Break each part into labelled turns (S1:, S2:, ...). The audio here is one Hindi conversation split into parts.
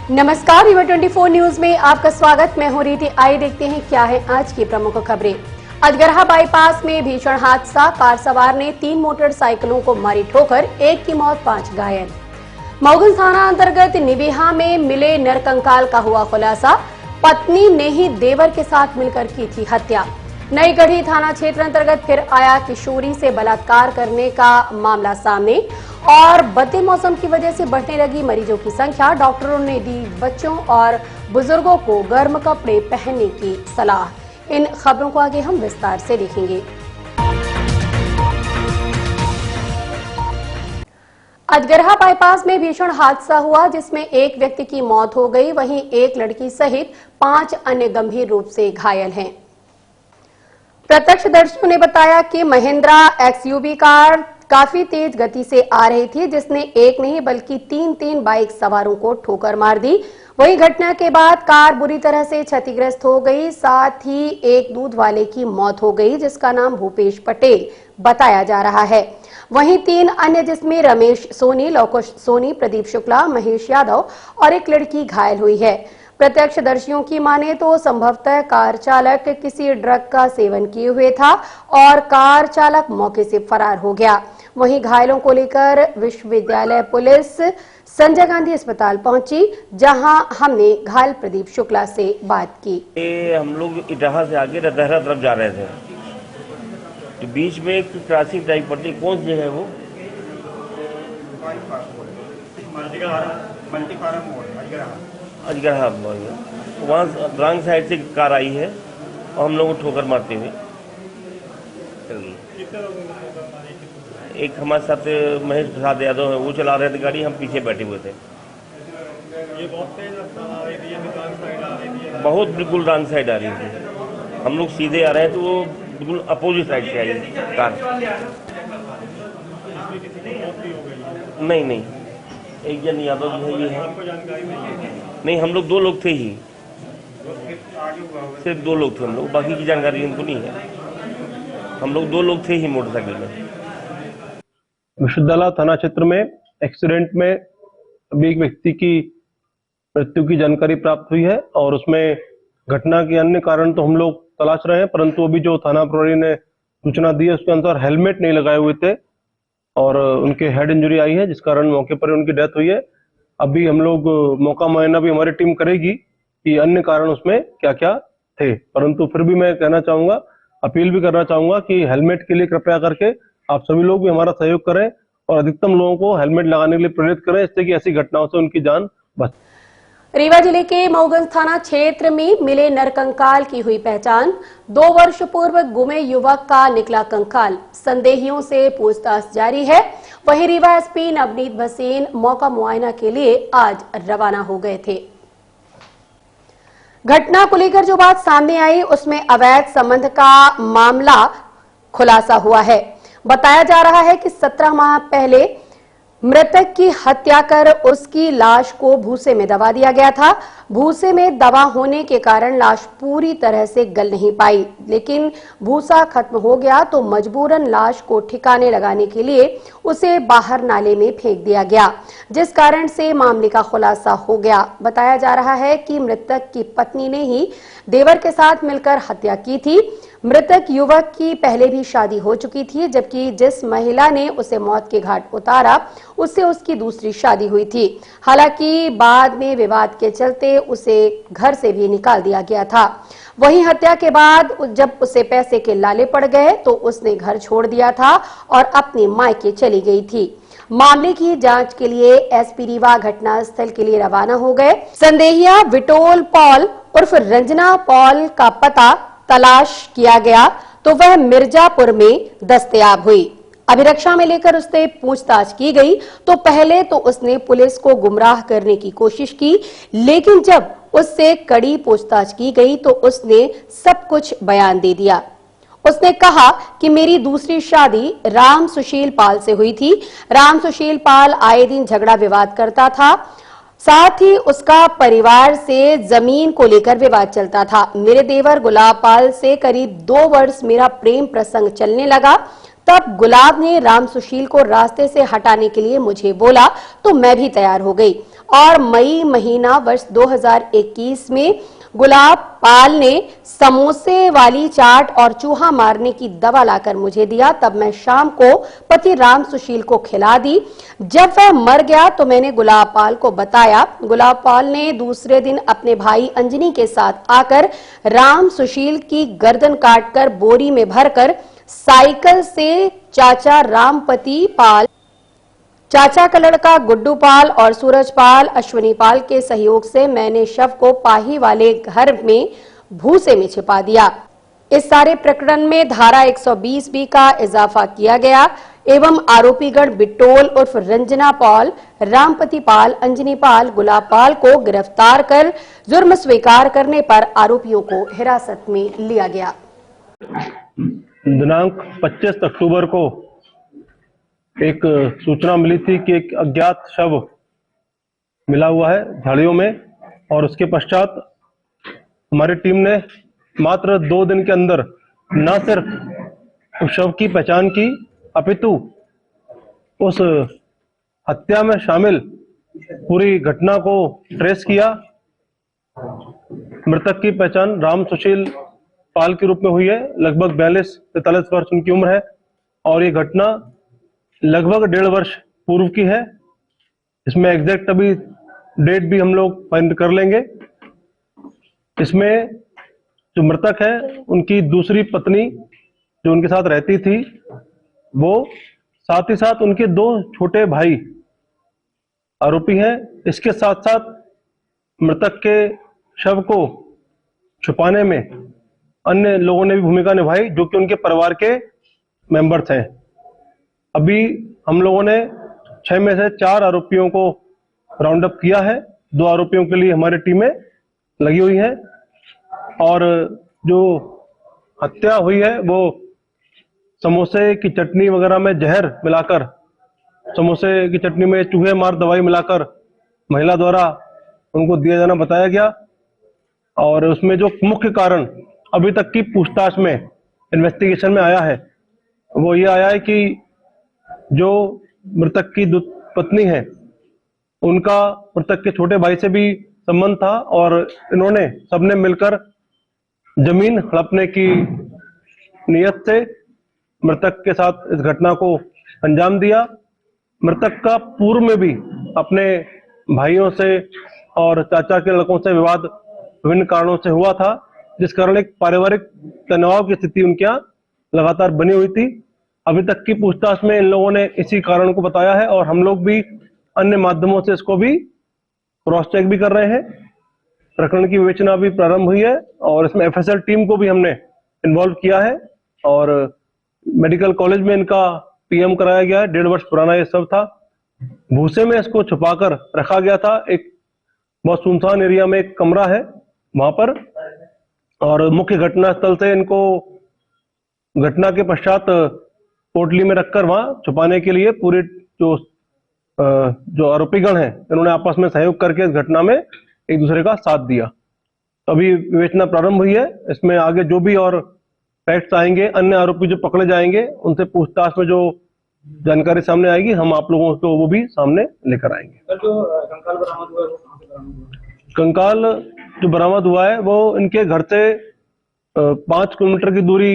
S1: नमस्कार, रीवा 24 न्यूज में आपका स्वागत। मैं हूं रीति। आइए देखते हैं क्या है आज की प्रमुख खबरें। अजगरहा बाईपास में भीषण हादसा, कार सवार ने 3 मोटरसाइकिलों को मारी ठोकर, 1 की मौत 5 घायल। मऊगंज थाना अंतर्गत निबिहा में मिले नरकंकाल का हुआ खुलासा, पत्नी ने ही देवर के साथ मिलकर की थी हत्या। नई गढ़ी थाना क्षेत्र अंतर्गत फिर आया किशोरी से बलात्कार करने का मामला सामने और बदले मौसम की वजह से बढ़ने लगी मरीजों की संख्या। डॉक्टरों ने दी बच्चों और बुजुर्गों को गर्म कपड़े पहनने की सलाह। इन खबरों को आगे हम विस्तार से देखेंगे। अजगरहा बाईपास में भीषण हादसा हुआ जिसमें एक व्यक्ति की मौत हो गई, वहीं एक लड़की सहित 5 अन्य गंभीर रूप से घायल हैं। प्रत्यक्षदर्शियों ने बताया कि महिंद्रा एक्सयूवी कार काफी तेज गति से आ रही थी, जिसने एक नहीं बल्कि 3 बाइक सवारों को ठोकर मार दी। वहीं घटना के बाद कार बुरी तरह से क्षतिग्रस्त हो गई, साथ ही एक दूध वाले की मौत हो गई जिसका नाम भूपेश पटेल बताया जा रहा है। वहीं 3 अन्य जिसमें रमेश सोनी, लौकुश सोनी, प्रदीप शुक्ला, महेश यादव और एक लड़की घायल हुई है। प्रत्यक्षदर्शियों की माने तो संभवतः कार चालक किसी ड्रग का सेवन किए हुए था और कार चालक मौके से फरार हो गया। वहीं घायलों को लेकर विश्वविद्यालय पुलिस संजय गांधी अस्पताल पहुंची, जहां हमने घायल प्रदीप शुक्ला से बात की।
S2: हम लोग इटाहा से आगे रतहरा तरफ जा रहे थे, तो बीच में एक क्रॉसिंग टाइप पड़ती, कौन सी जगह है वो? अजगरहा। वहाँ रंग साइड से कार आई है और हम लोग को ठोकर मारते हुए चल गई। एक हमारे साथ महेश प्रसाद यादव है, वो चला रहे थे गाड़ी, हम पीछे बैठे हुए थे। ये बहुत बिल्कुल रंग साइड आ रही थी, हम लोग सीधे आ रहे हैं तो वो बिल्कुल अपोजिट साइड से आई कार। नहीं, एक जन यादव जो है ये है। नहीं, हम लोग 2 लोग थे ही, सिर्फ 2 लोग थे हम लोग, बाकी की जानकारी उनको नहीं है। हम लोग 2 लोग थे ही मोटरसाइकिल में।
S3: विश्वविद्यालय थाना क्षेत्र में एक्सीडेंट में अभी एक व्यक्ति की मृत्यु की जानकारी प्राप्त हुई है और उसमें घटना के अन्य कारण तो हम लोग तलाश रहे हैं, परंतु अभी जो थाना प्रभारी ने सूचना दी है उसके अनुसार हेलमेट नहीं लगाए हुए थे और उनके हेड इंजरी आई है, जिस कारण मौके पर उनकी डेथ हुई है। अभी हम लोग मौका मुआयना भी हमारी टीम करेगी कि अन्य कारण उसमें क्या क्या थे, परंतु फिर भी मैं कहना चाहूंगा, अपील भी करना चाहूंगा कि हेलमेट के लिए कृपया करके आप सभी लोग भी हमारा सहयोग करें और अधिकतम लोगों को हेलमेट लगाने के लिए प्रेरित करें, इससे कि ऐसी घटनाओं से उनकी जान बच।
S1: रीवा जिले के मऊगंज थाना क्षेत्र में मिले नरकंकाल की हुई पहचान। 2 वर्ष पूर्व गुमे युवक का निकला कंकाल, संदेहियों से पूछताछ जारी है। वहीं रीवा एसपी नवनीत भसीन मौका मुआयना के लिए आज रवाना हो गए थे। घटना को लेकर जो बात सामने आई उसमें अवैध संबंध का मामला खुलासा हुआ है। बताया जा रहा है कि 17 माह पहले मृतक की हत्या कर उसकी लाश को भूसे में दबा दिया गया था। भूसे में दबा होने के कारण लाश पूरी तरह से गल नहीं पाई, लेकिन भूसा खत्म हो गया तो मजबूरन लाश को ठिकाने लगाने के लिए उसे बाहर नाले में फेंक दिया गया, जिस कारण से मामले का खुलासा हो गया। बताया जा रहा है कि मृतक की पत्नी ने ही देवर के साथ मिलकर हत्या की थी। मृतक युवक की पहले भी शादी हो चुकी थी, जबकि जिस महिला ने उसे मौत के घाट उतारा उससे उसकी दूसरी शादी हुई थी। हालांकि बाद में विवाद के चलते उसे घर से भी निकाल दिया गया था। वहीं हत्या के बाद जब उसे पैसे के लाले पड़ गए तो उसने घर छोड़ दिया था और अपने मायके चली गई थी। मामले की जांच के लिए एसपी रीवा घटनास्थल के लिए रवाना हो गए। संदेहिया विटोल पॉल उर्फ रंजना पॉल का पता तलाश किया गया तो वह मिर्जापुर में दस्तयाब हुई। अभिरक्षा में लेकर उससे पूछताछ की गई तो पहले तो उसने पुलिस को गुमराह करने की कोशिश की, लेकिन जब उससे कड़ी पूछताछ की गई तो उसने सब कुछ बयान दे दिया। उसने कहा कि मेरी दूसरी शादी राम सुशील पाल से हुई थी। राम सुशील पाल आए दिन झगड़ा विवाद करता था, साथ ही उसका परिवार से जमीन को लेकर विवाद चलता था। मेरे देवर गुलाब पाल से करीब 2 वर्ष मेरा प्रेम प्रसंग चलने लगा। तब गुलाब ने राम सुशील को रास्ते से हटाने के लिए मुझे बोला तो मैं भी तैयार हो गई और मई महीना वर्ष 2021 में गुलाब पाल ने समोसे वाली चाट और चूहा मारने की दवा लाकर मुझे दिया। तब मैं शाम को पति राम सुशील को खिला दी। जब वह मर गया तो मैंने गुलाब पाल को बताया। गुलाब पाल ने दूसरे दिन अपने भाई अंजनी के साथ आकर राम सुशील की गर्दन काटकर बोरी में भरकर साइकिल से चाचा रामपति पाल, चाचा का लड़का गुड्डू पाल और सूरज पाल, अश्विनी पाल के सहयोग से मैंने शव को पाही वाले घर में भूसे में छिपा दिया। इस सारे प्रकरण में धारा 120B का इजाफा किया गया एवं आरोपीगण बिट्टोल उर्फ रंजना पाल, रामपति पाल, अंजनी पाल, गुलाब पाल को गिरफ्तार कर जुर्म स्वीकार करने पर आरोपियों को हिरासत में लिया गया।
S3: दिनांक 25 अक्टूबर को एक सूचना मिली थी कि एक अज्ञात शव मिला हुआ है झाड़ियों में, और उसके पश्चात हमारी टीम ने मात्र 2 दिन के अंदर न सिर्फ उस शव की पहचान की अपितु उस हत्या में शामिल पूरी घटना को ट्रेस किया। मृतक की पहचान राम सुशील पाल के रूप में हुई है। लगभग 42-43 वर्ष उनकी उम्र है और ये घटना लगभग 1.5 वर्ष पूर्व की है। इसमें एग्जैक्ट अभी डेट भी हम लोग फाइंड कर लेंगे। इसमें जो मृतक है उनकी दूसरी पत्नी जो उनके साथ रहती थी, वो साथ ही साथ उनके 2 छोटे भाई आरोपी हैं। इसके साथ साथ मृतक के शव को छुपाने में अन्य लोगों ने भी भूमिका निभाई जो कि उनके परिवार के मेंबर्स हैं। अभी हम लोगों ने 6 में से 4 आरोपियों को राउंड अप किया है। 2 आरोपियों के लिए हमारी टीमें लगी हुई हैं और जो हत्या हुई है वो समोसे की चटनी वगैरह में जहर मिलाकर, समोसे की चटनी में चूहे मार दवाई मिलाकर महिला द्वारा उनको दिया जाना बताया गया। और उसमें जो मुख्य कारण अभी तक की पूछताछ में, इन्वेस्टिगेशन में आया है, वो ये आया है कि जो मृतक की पत्नी है उनका मृतक के छोटे भाई से भी संबंध था और इन्होंने सबने मिलकर जमीन हड़पने की नियत से मृतक के साथ इस घटना को अंजाम दिया। मृतक का पूर्व में भी अपने भाइयों से और चाचा के लड़कों से विवाद विभिन्न कारणों से हुआ था, जिस कारण एक पारिवारिक तनाव की स्थिति उनके यहाँ लगातार बनी हुई थी। अभी तक की पूछताछ में इन लोगों ने इसी कारण को बताया है और हम लोग भी अन्य माध्यमों से इसको भी क्रॉस चेक भी कर रहे हैं। प्रकरण की विवेचना भी प्रारंभ हुई है और इसमें एफएसएल टीम को भी हमने इन्वॉल्व किया है और मेडिकल कॉलेज में इनका पीएम कराया गया है। 1.5 वर्ष पुराना ये सब था। भूसे में इसको छुपाकर रखा गया था। एक बहुत सुनसान एरिया में एक कमरा है वहां पर, और मुख्य घटना स्थल से इनको घटना के पश्चात पोटली में रखकर वहां छुपाने के लिए पूरे जो आरोपीगण हैं इन्होंने आपस में सहयोग करके इस घटना में एक दूसरे का साथ दिया। तो अभी विवेचना प्रारंभ हुई है। इसमें आगे जो भी और फैक्ट्स आएंगे, अन्य आरोपी जो पकड़े जाएंगे, उनसे पूछताछ में जो जानकारी सामने आएगी हम आप लोगों को वो भी सामने लेकर आएंगे। कंकाल जो बरामद हुआ है वो इनके घर से 5 किलोमीटर की दूरी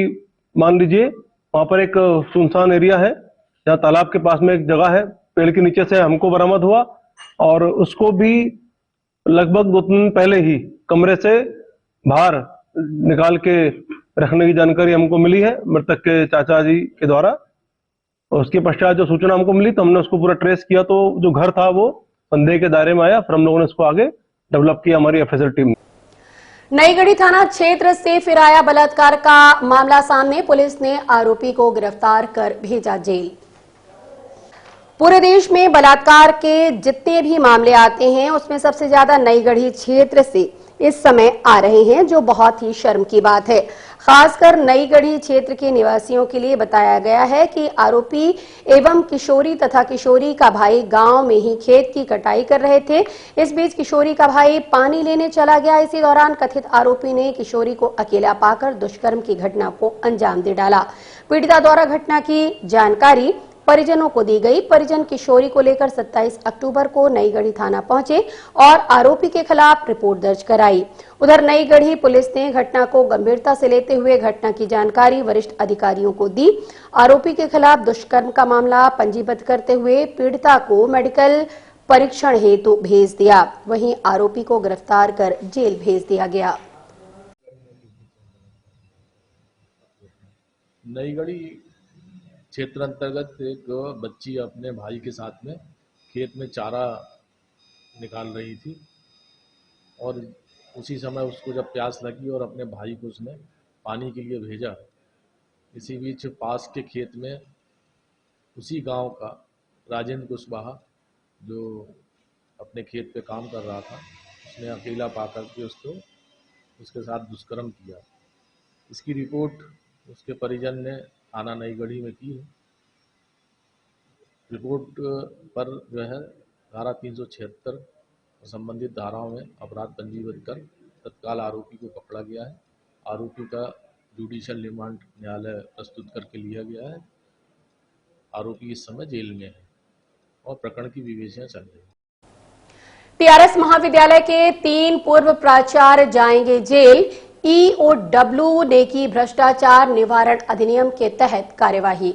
S3: मान लीजिए, वहां पर एक सुनसान एरिया है जहाँ तालाब के पास में एक जगह है, पेड़ के नीचे से हमको बरामद हुआ और उसको भी लगभग 2 दिन पहले ही कमरे से बाहर निकाल के रखने की जानकारी हमको मिली है मृतक के चाचा जी के द्वारा। और उसके पश्चात जो सूचना हमको मिली तो हमने उसको पूरा ट्रेस किया, तो जो घर था वो संदेह के दायरे में आया। फिर हम लोगों ने इसको आगे डेवलप किया हमारी एफएसएल टीम ने।
S1: नईगढ़ी थाना क्षेत्र से फिर आया बलात्कार का मामला सामने। पुलिस ने आरोपी को गिरफ्तार कर भेजा जेल। पूरे देश में बलात्कार के जितने भी मामले आते हैं उसमें सबसे ज्यादा नईगढ़ी क्षेत्र से इस समय आ रहे हैं, जो बहुत ही शर्म की बात है। खासकर नईगढ़ी क्षेत्र के निवासियों के लिए बताया गया है कि आरोपी एवं किशोरी तथा किशोरी का भाई गांव में ही खेत की कटाई कर रहे थे। इस बीच किशोरी का भाई पानी लेने चला गया। इसी दौरान कथित आरोपी ने किशोरी को अकेला पाकर दुष्कर्म की घटना को अंजाम दे डाला। पीड़िता द्वारा घटना की जानकारी परिजनों को दी गई। परिजन किशोरी को लेकर 27 अक्टूबर को नई गढ़ी थाना पहुंचे और आरोपी के खिलाफ रिपोर्ट दर्ज कराई। उधर नई गढ़ी पुलिस ने घटना को गंभीरता से लेते हुए घटना की जानकारी वरिष्ठ अधिकारियों को दी। आरोपी के खिलाफ दुष्कर्म का मामला पंजीबद्ध करते हुए पीड़िता को मेडिकल परीक्षण हेतु भेज दिया। वहीं आरोपी को गिरफ्तार कर जेल भेज दिया गया।
S4: नई गढ़ी क्षेत्र अंतर्गत एक बच्ची अपने भाई के साथ में खेत में चारा निकाल रही थी और उसी समय उसको जब प्यास लगी और अपने भाई को उसने पानी के लिए भेजा। इसी बीच पास के खेत में उसी गांव का राजेंद्र कुशवाहा जो अपने खेत पे काम कर रहा था, उसने अकेला पाकर के उसके साथ दुष्कर्म किया। इसकी रिपोर्ट उसके परिजन ने थाना नई गढ़ी में की है। रिपोर्ट पर जो है धारा 376 संबंधित धाराओं में अपराध पंजीबद्ध कर तत्काल आरोपी को पकड़ा गया है। आरोपी का जुडिशियल रिमांड न्यायालय प्रस्तुत करके लिया गया है। आरोपी इस समय जेल में है और प्रकरण की विवेचना चल रही है।
S1: टीआरएस महाविद्यालय के 3 पूर्व प्राचार्य जाएंगे जेल। ईओडब्ल्यू ने की भ्रष्टाचार निवारण अधिनियम के तहत कार्यवाही।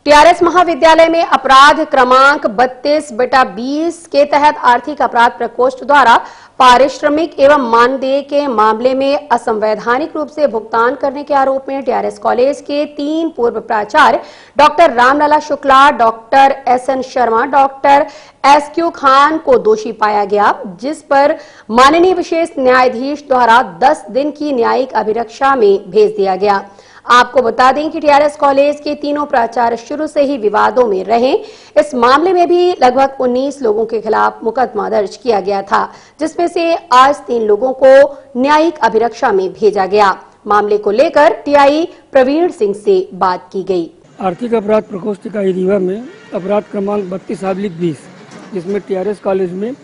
S1: टीआरएस महाविद्यालय में अपराध क्रमांक 32/20 के तहत आर्थिक अपराध प्रकोष्ठ द्वारा पारिश्रमिक एवं मानदेय के मामले में असंवैधानिक रूप से भुगतान करने के आरोप में टीआरएस कॉलेज के 3 पूर्व प्राचार्य doctor Ramlala Shukla, doctor SN Sharma, doctor SQ Khan को दोषी पाया गया, जिस पर माननीय विशेष न्यायाधीश द्वारा 10 दिन की न्यायिक अभिरक्षा में भेज दिया गया। आपको बता दें कि टीआरएस कॉलेज के तीनों प्राचार्य शुरू से ही विवादों में रहे। इस मामले में भी लगभग 19 लोगों के खिलाफ मुकदमा दर्ज किया गया था, जिसमें से आज 3 लोगों को न्यायिक अभिरक्षा में भेजा गया। मामले को लेकर टीआई प्रवीण सिंह से बात की गई।
S5: आर्थिक अपराध प्रकोष्ठ इकाई रीवा में अपराध क्रमांक 32/20 जिसमें टीआरएस कॉलेज में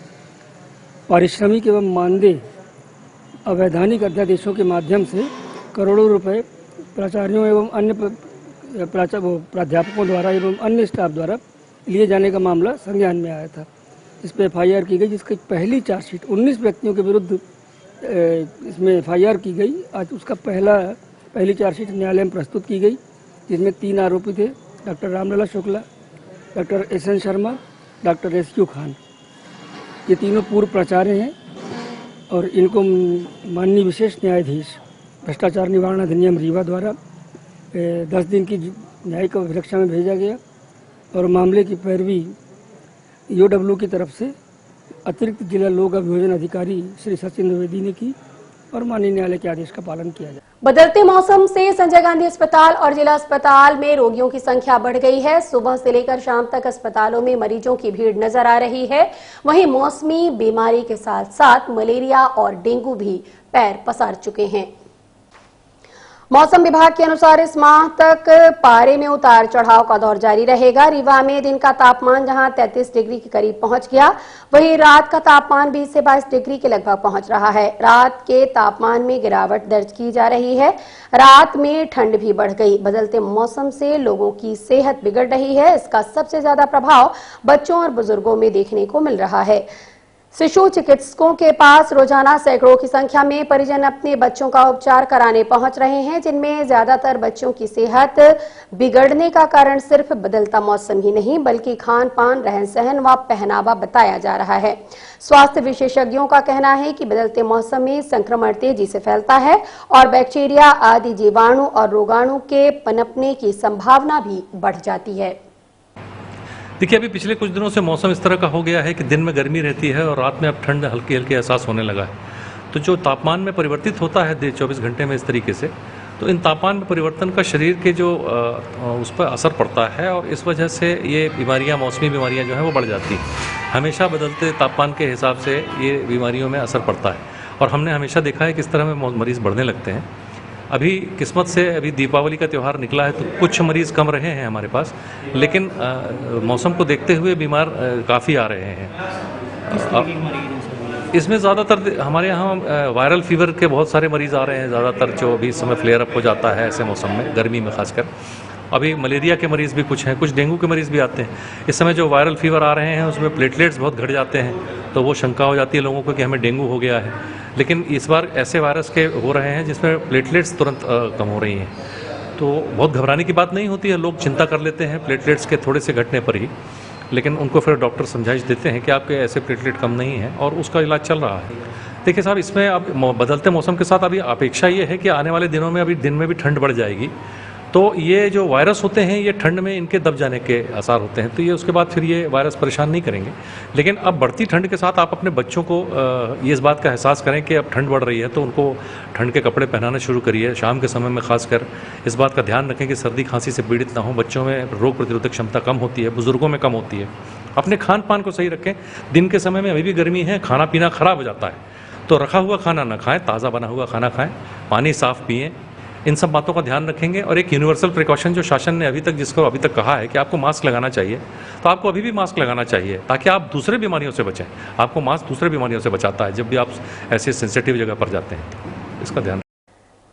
S5: पारिश्रमिक एवं मानदेय अवैधानिक अध्यादेशों के माध्यम से करोड़ों रुपए प्राचार्यों एवं अन्य प्राध्यापकों द्वारा एवं अन्य स्टाफ द्वारा लिए जाने का मामला संज्ञान में आया था। इस पर एफआईआर की गई, जिसकी पहली चार्जशीट 19 व्यक्तियों के विरुद्ध इसमें एफआईआर की गई। आज उसका पहली चार्जशीट न्यायालय में प्रस्तुत की गई, जिसमें 3 आरोपी थे, doctor Ramlala Shukla, doctor SN Sharma, doctor SQ Khan. ये तीनों पूर्व प्राचार्य हैं और इनको माननीय विशेष न्यायाधीश भ्रष्टाचार निवारण अधिनियम रीवा द्वारा 10 दिन की न्यायिक अभिरक्षा में भेजा गया और मामले की पैरवी ईओडब्ल्यू की तरफ से अतिरिक्त जिला लोक अभियोजन अधिकारी श्री सचिन द्विवेदी ने की और माननीय न्यायालय के आदेश का पालन किया जाए।
S1: बदलते मौसम से संजय गांधी अस्पताल और जिला अस्पताल में रोगियों की संख्या बढ़ गई है। सुबह से लेकर शाम तक अस्पतालों में मरीजों की भीड़ नजर आ रही है। वहीं मौसमी बीमारी के साथ साथ मलेरिया और डेंगू भी पैर पसार चुके हैं। मौसम विभाग के अनुसार इस माह तक पारे में उतार चढ़ाव का दौर जारी रहेगा। रीवा में दिन का तापमान जहां 33 डिग्री के करीब पहुंच गया, वहीं रात का तापमान 20 से 22 डिग्री के लगभग पहुंच रहा है। रात के तापमान में गिरावट दर्ज की जा रही है। रात में ठंड भी बढ़ गई। बदलते मौसम से लोगों की सेहत बिगड़ रही है। इसका सबसे ज्यादा प्रभाव बच्चों और बुजुर्गों में देखने को मिल रहा है। शिशु चिकित्सकों के पास रोजाना सैकड़ों की संख्या में परिजन अपने बच्चों का उपचार कराने पहुंच रहे हैं, जिनमें ज्यादातर बच्चों की सेहत बिगड़ने का कारण सिर्फ बदलता मौसम ही नहीं बल्कि खान पान, रहन सहन व पहनावा बताया जा रहा है। स्वास्थ्य विशेषज्ञों का कहना है कि बदलते मौसम में संक्रमण तेजी से फैलता है और बैक्टीरिया आदि जीवाणु और रोगाणु के पनपने की संभावना भी बढ़ जाती है।
S6: देखिए, अभी पिछले कुछ दिनों से मौसम इस तरह का हो गया है कि दिन में गर्मी रहती है और रात में अब ठंड हल्की हल्की एहसास होने लगा है। तो जो तापमान में परिवर्तित होता है 24 घंटे में इस तरीके से, तो इन तापमान में परिवर्तन का शरीर के जो उस पर असर पड़ता है और इस वजह से ये बीमारियां, मौसमी बीमारियां जो हैं वो बढ़ जाती हैं। हमेशा बदलते तापमान के हिसाब से ये बीमारियों में असर पड़ता है और हमने हमेशा देखा है किस तरह में मरीज़ बढ़ने लगते हैं। अभी किस्मत से अभी दीपावली का त्यौहार निकला है तो कुछ मरीज़ कम रहे हैं हमारे पास, लेकिन मौसम को देखते हुए बीमार काफ़ी आ रहे हैं। इसमें ज़्यादातर हमारे यहाँ वायरल फीवर के बहुत सारे मरीज़ आ रहे हैं, ज़्यादातर जो अभी इस समय फ्लेयर अप हो जाता है ऐसे मौसम में, गर्मी में खासकर। अभी मलेरिया के मरीज़ भी कुछ हैं, कुछ डेंगू के मरीज़ भी आते हैं। इस समय जो वायरल फीवर आ रहे हैं उसमें प्लेटलेट्स बहुत घट जाते हैं, तो वो शंका हो जाती है लोगों को कि हमें डेंगू हो गया है। लेकिन इस बार ऐसे वायरस के हो रहे हैं जिसमें प्लेटलेट्स तुरंत कम हो रही हैं, तो बहुत घबराने की बात नहीं होती है। लोग चिंता कर लेते हैं प्लेटलेट्स के थोड़े से घटने पर ही, लेकिन उनको फिर डॉक्टर समझाइश देते हैं कि आपके ऐसे प्लेटलेट कम नहीं है और उसका इलाज चल रहा है। देखिए साहब, इसमें अब बदलते मौसम के साथ अभी अपेक्षा ये है कि आने वाले दिनों में अभी दिन में भी ठंड बढ़ जाएगी, तो ये जो वायरस होते हैं ये ठंड में इनके दब जाने के आसार होते हैं, तो ये उसके बाद फिर ये वायरस परेशान नहीं करेंगे। लेकिन अब बढ़ती ठंड के साथ आप अपने बच्चों को ये इस बात का एहसास करें कि अब ठंड बढ़ रही है, तो उनको ठंड के कपड़े पहनाना शुरू करिए। शाम के समय में खासकर इस बात का ध्यान रखें कि सर्दी खांसी से पीड़ित ना हो। बच्चों में रोग प्रतिरोधक क्षमता कम होती है, बुजुर्गों में कम होती है। अपने खान पान को सही रखें। दिन के समय में अभी भी गर्मी है, खाना पीना खराब हो जाता है, तो रखा हुआ खाना ना खाएं, ताज़ा बना हुआ खाना खाएं, पानी साफ पिएं। इन सब बातों का ध्यान रखेंगे। और एक यूनिवर्सल प्रिकॉशन जो शासन ने जिसको अभी तक कहा है कि आपको मास्क लगाना चाहिए, तो आपको अभी भी मास्क लगाना चाहिए ताकि आप दूसरे बीमारियों से बचें। आपको मास्क दूसरे बीमारियों से बचाता है जब भी आप ऐसे सेंसिटिव जगह पर जाते हैं, इसका ध्यान।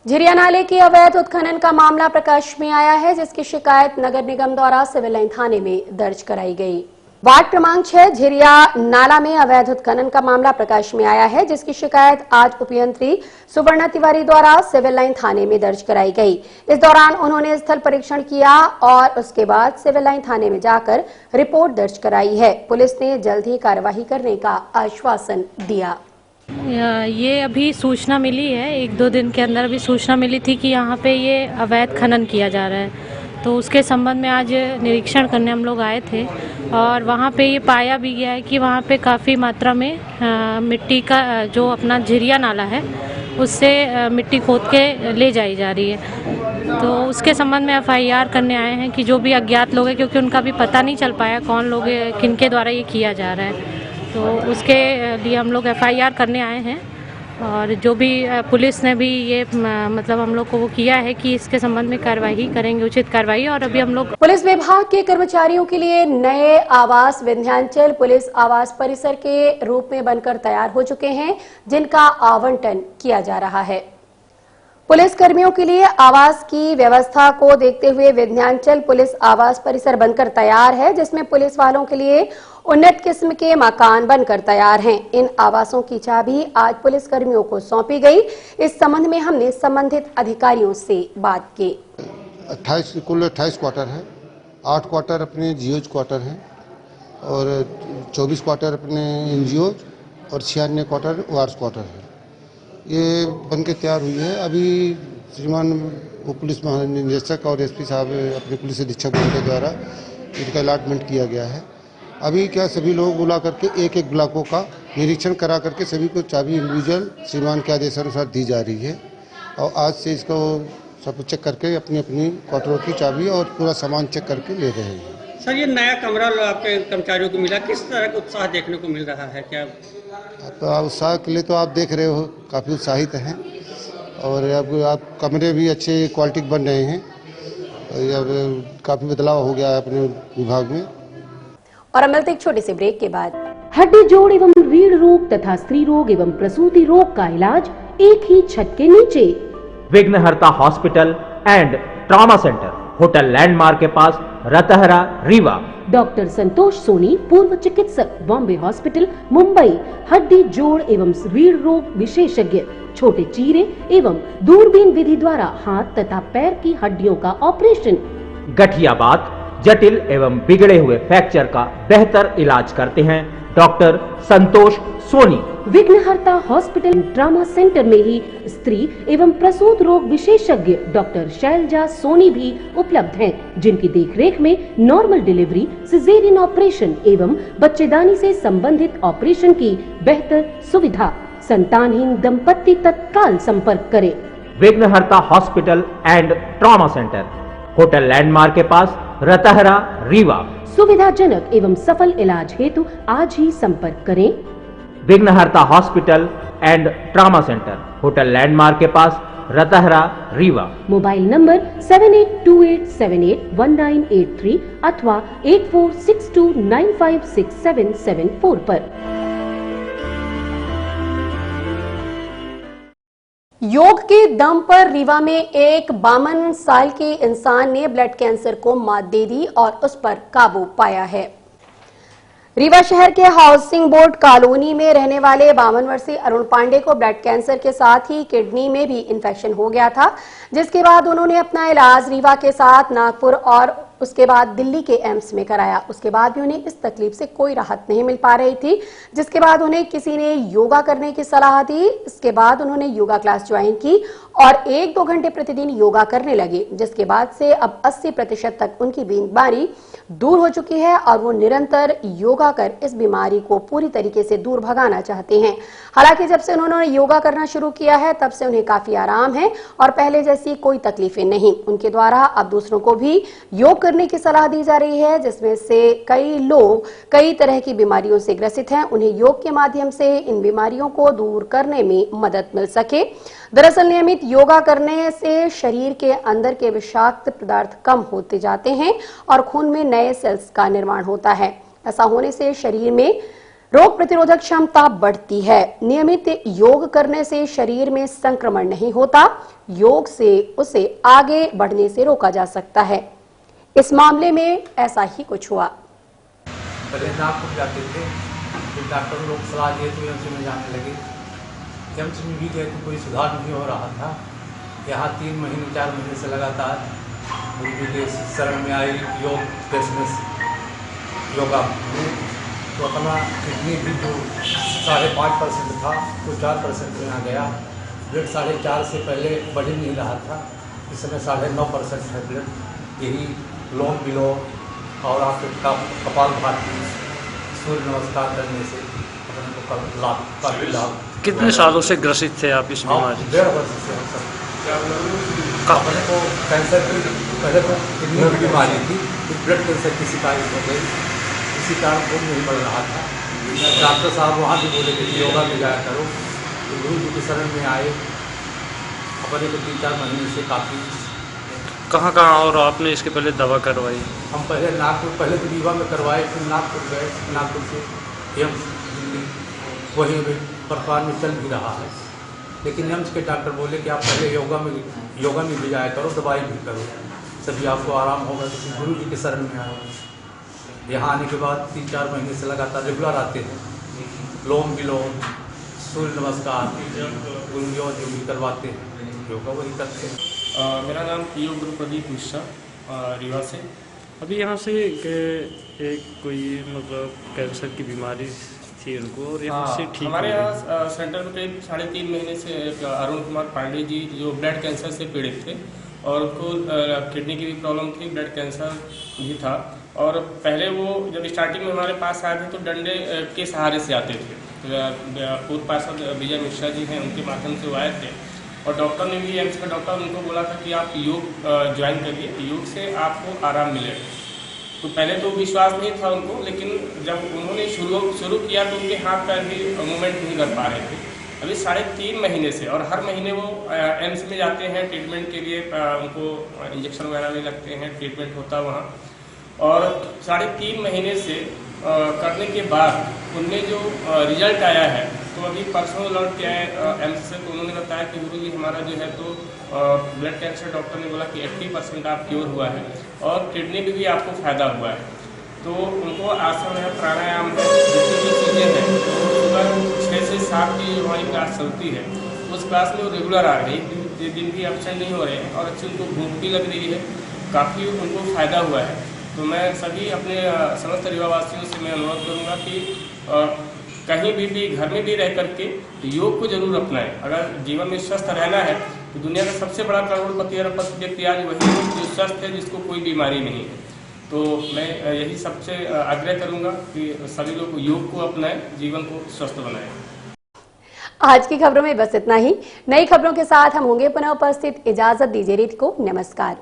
S1: झिरिया नाले की अवैध उत्खनन का मामला प्रकाश में आया है, जिसकी शिकायत नगर निगम द्वारा सिविल लाइन थाने में दर्ज कराई गई। वार्ड क्रमांक 6 झिरिया नाला में अवैध उत्खनन का मामला प्रकाश में आया है, जिसकी शिकायत आज उपयंत्री सुवर्णा तिवारी द्वारा सिविल लाइन थाने में दर्ज कराई गई। इस दौरान उन्होंने स्थल परीक्षण किया और उसके बाद सिविल लाइन थाने में जाकर रिपोर्ट दर्ज कराई है। पुलिस ने जल्द ही कार्यवाही करने का आश्वासन दिया।
S7: ये अभी सूचना मिली है, 1-2 दिन के अंदर अभी सूचना मिली थी कि यहाँ पे ये अवैध खनन किया जा रहा है, तो उसके संबंध में आज निरीक्षण करने हम लोग आए थे और वहाँ पे ये पाया भी गया है कि वहाँ पे काफ़ी मात्रा में मिट्टी का जो अपना झिरिया नाला है उससे मिट्टी खोद के ले जाई जा रही है। तो उसके संबंध में FIR करने आए हैं कि जो भी अज्ञात लोग हैं, क्योंकि उनका भी पता नहीं चल पाया कौन लोग किनके द्वारा ये किया जा रहा है, तो उसके लिए हम लोग FIR करने आए हैं। और जो भी पुलिस ने भी ये मतलब हम लोग को वो किया है कि इसके संबंध में कार्रवाई करेंगे, उचित कार्रवाई। और अभी हम लोग
S1: पुलिस विभाग के कर्मचारियों के लिए नए आवास विंध्याचल पुलिस आवास परिसर के रूप में बनकर तैयार हो चुके हैं, जिनका आवंटन किया जा रहा है। पुलिस कर्मियों के लिए आवास की व्यवस्था को देखते हुए विंध्याचल पुलिस आवास परिसर बनकर तैयार है, जिसमें पुलिस वालों के लिए उन्नत किस्म के मकान बनकर तैयार हैं। इन आवासों की चाबी आज पुलिस कर्मियों को सौंपी गई। इस संबंध में हमने संबंधित अधिकारियों से बात की।
S8: कुल 28 क्वार्टर है, 8 क्वार्टर अपने जीओज क्वार्टर हैं और 24 क्वार्टर अपने एनजीओ और 96 क्वार्टर ORS क्वार्टर है। ये बनके तैयार हुई है। अभी श्रीमान पुलिस महानिदेशक और SP साहब अपने पुलिस अधीक्षक के द्वारा इनका अलॉटमेंट किया गया है। अभी क्या सभी लोग बुला करके एक एक ब्लॉकों का निरीक्षण करा करके सभी को चाबी इंडिविजुअल श्रीमान के आदेशानुसार दी जा रही है और आज से इसको सब चेक करके अपनी अपनी क्वार्टरों की चाबी और पूरा सामान चेक करके ले रहे हैं।
S9: सर, ये नया कमरा आपके कर्मचारियों को मिला, किस तरह का उत्साह देखने को मिल रहा है? क्या
S8: तो उत्साह के लिए तो आप देख रहे हो काफ़ी उत्साहित हैं और अब आप कमरे भी अच्छे क्वालिटी बन रहे हैं। अब काफ़ी बदलाव हो गया है अपने विभाग में।
S1: और मिलते एक छोटे से ब्रेक के बाद।
S10: हड्डी जोड़ एवं रीढ़ रोग तथा स्त्री रोग एवं प्रसूति रोग का इलाज एक ही छत के नीचे।
S11: विघ्नहर्ता hospital and trauma centre, hotel landmark के पास, रतहरा, रीवा।
S10: डॉक्टर संतोष सोनी, पूर्व चिकित्सक, बॉम्बे हॉस्पिटल, मुंबई। हड्डी जोड़ एवं रीढ़ रोग विशेषज्ञ, छोटे चीरे एवं दूरबीन विधि द्वारा हाथ तथा पैर की हड्डियों का ऑपरेशन।
S11: गठिया बात, जटिल एवं बिगड़े हुए फ्रैक्चर का बेहतर इलाज करते हैं डॉक्टर संतोष सोनी।
S10: विघ्नहर्ता हॉस्पिटल ट्रॉमा सेंटर में ही स्त्री एवं प्रसूत रोग विशेषज्ञ डॉक्टर शैलजा सोनी भी उपलब्ध हैं, जिनकी देखरेख में नॉर्मल डिलीवरी, सिजेरियन ऑपरेशन एवं बच्चेदानी से संबंधित ऑपरेशन की बेहतर सुविधा। संतानहीन दंपत्ति तत्काल संपर्क करें।
S11: विघ्नहर्ता hospital and trauma centre, hotel landmark के पास, रतहरा, रीवा।
S10: सुविधाजनक एवं सफल इलाज हेतु आज ही संपर्क करें।
S11: विघ्नहर्ता hospital and trauma centre, hotel landmark के पास, रतहरा, रीवा।
S10: मोबाइल नंबर 7828781983 अथवा 8462956774 पर।
S1: योग के दम पर रीवा में एक 52 साल के इंसान ने ब्लड कैंसर को मात दे दी और उस पर काबू पाया है। रीवा शहर के हाउसिंग बोर्ड कॉलोनी में रहने वाले 52 वर्षीय अरुण पांडे को ब्लड कैंसर के साथ ही किडनी में भी इंफेक्शन हो गया था, जिसके बाद उन्होंने अपना इलाज रीवा के साथ नागपुर और उसके बाद दिल्ली के एम्स में कराया। उसके बाद भी उन्हें इस तकलीफ से कोई राहत नहीं मिल पा रही थी, जिसके बाद उन्हें किसी ने योगा करने की सलाह दी। इसके बाद उन्होंने योगा क्लास ज्वाइन की और 1-2 घंटे प्रतिदिन योगा करने लगे, जिसके बाद से अब 80% तक उनकी बीमारी दूर हो चुकी है और वो निरंतर योगा कर इस बीमारी को पूरी तरीके से दूर भगाना चाहते हैं। हालांकि जब से उन्होंने योगा करना शुरू किया है तब से उन्हें काफी आराम है और पहले जैसी कोई तकलीफें नहीं। उनके द्वारा अब दूसरों को भी योग करने की सलाह दी जा रही है, जिसमें से कई लोग कई तरह की बीमारियों से ग्रसित हैं। उन्हें योग के माध्यम से इन बीमारियों को दूर करने में मदद मिल सके। दरअसल नियमित योगा करने से शरीर के अंदर के विषाक्त पदार्थ कम होते जाते हैं और खून में नए सेल्स का निर्माण होता है। ऐसा होने से शरीर में रोग प्रतिरोधक क्षमता बढ़ती है। नियमित योग करने से शरीर में संक्रमण नहीं होता, योग से उसे आगे बढ़ने से रोका जा सकता है। इस मामले में ऐसा ही कुछ हुआ।
S12: पहले नागपुर जाते थे, फिर डॉक्टर लोग सलाह दिए तो एम्स में जाने लगे। एम्स में भी गए तो कोई सुधार नहीं हो रहा था। यहाँ 3 महीने 4 महीने से लगातार गुरु के शरण में आई योग फिटनेस योगा में, तो अपना किडनी भी जो 5.5% था तो 4% में आ गया। ब्लड 4.5 से पहले बढ़ ही नहीं रहा था, इस समय 9.5% है ब्लड। यही लोम विलोम और आपका कपालभाति, सूर्य नमस्कार करने से अपने को लाभ काफी लाभ।
S13: कितने सालों से ग्रसित थे आप इस बीमारी से?
S12: 1.5 वर्ष से हम सब अपने को कैंसर की पहले तो किडनी की बीमारी थी, फिर ब्लड कैंसर की शिकायत हो गई। इसी कारण खून नहीं बढ़ रहा था। डॉक्टर साहब वहाँ भी बोले कि योगा में जाया करो, तो गुरु जी के शरण में आए। अपने को 3-4 महीने से काफ़ी।
S13: कहाँ और आपने इसके पहले दवा करवाई?
S12: हम पहले नागपुर, पहले तो रीवा में करवाए, फिर नागपुर गए। नागपुर से एम्स दिल्ली, वहीं भी वर्तमान में चल भी रहा है। लेकिन एम्स के डॉक्टर बोले कि आप पहले योगा में भी जाया करो, दवाई भी करो, सभी आपको आराम होगा। तो गुरु जी के शरण में आए। यहाँ आने के बाद 3-4 महीने से लगातार रेगुलर आते हैं। लोम विलोम, सूर्य नमस्कार, गुरु योग जो भी करवाते हैं, योगा वही करते हैं।
S14: मेरा नाम योग गुरु प्रदीप मिश्रा, रीवा से।
S13: अभी यहाँ से एक कोई मतलब कैंसर की बीमारी थी उनको और यहाँ से ठीक
S14: हमारे यहाँ सेंटर में करीब 3.5 महीने से एक अरुण कुमार पांडे जी जो ब्लड कैंसर से पीड़ित थे और उनको किडनी की भी प्रॉब्लम थी, ब्लड कैंसर भी था। और पहले वो जब स्टार्टिंग में हमारे पास आए थे तो डंडे के सहारे से आते थे। पूर्व पार्षद विजय मिश्रा जी हैं, उनके माध्यम से वो आए थे और डॉक्टर ने भी, एम्स का डॉक्टर उनको बोला था कि आप योग ज्वाइन करिए, योग से आपको आराम मिलेगा। तो पहले तो विश्वास नहीं था उनको, लेकिन जब उन्होंने शुरू किया तो उनके हाथ पैर भी मूवमेंट नहीं कर पा रहे थे। अभी 3.5 महीने से, और हर महीने वो एम्स में जाते हैं ट्रीटमेंट के लिए, उनको इंजेक्शन वगैरह भी लगते हैं, ट्रीटमेंट होता है वहाँ। और 3.5 महीने से करने के बाद उनमें जो रिजल्ट आया है, तो अभी परसों लौट के आए एम्स से, तो उन्होंने बताया कि गुरु जी हमारा जो है तो ब्लड कैंसर डॉक्टर ने बोला कि 80% आप क्योर हुआ है और किडनी में भी आपको फायदा हुआ है। तो उनको आसन है, प्राणायाम है, जितनी भी चीज़ें हैं, सुबह 6 से 7 की हमारी क्लास चलती है, उस क्लास में वो रेगुलर आ रहे हैं, एक दिन भी एब्सेंट नहीं हो रहे हैं और अच्छी उनको भूख भी लग रही है, काफ़ी उनको फ़ायदा हुआ है। तो मैं सभी अपने समस्त रीवावासियों से मैं अनुरोध करूँगा कि कहीं भी घर में भी रह करके योग को जरूर अपनाएं। अगर जीवन में स्वस्थ रहना है तो दुनिया का सबसे बड़ा करोड़पति अरबपति व्यक्ति आज वही है जो स्वस्थ है, जिसको कोई बीमारी नहीं है। तो मैं यही सबसे आग्रह करूँगा कि सभी लोग योग को अपनाएं, जीवन को स्वस्थ बनाएं।
S1: आज की खबरों में बस इतना ही। नई खबरों के साथ हम होंगे पुनः उपस्थित। इजाजत दीजिए रीत को। नमस्कार।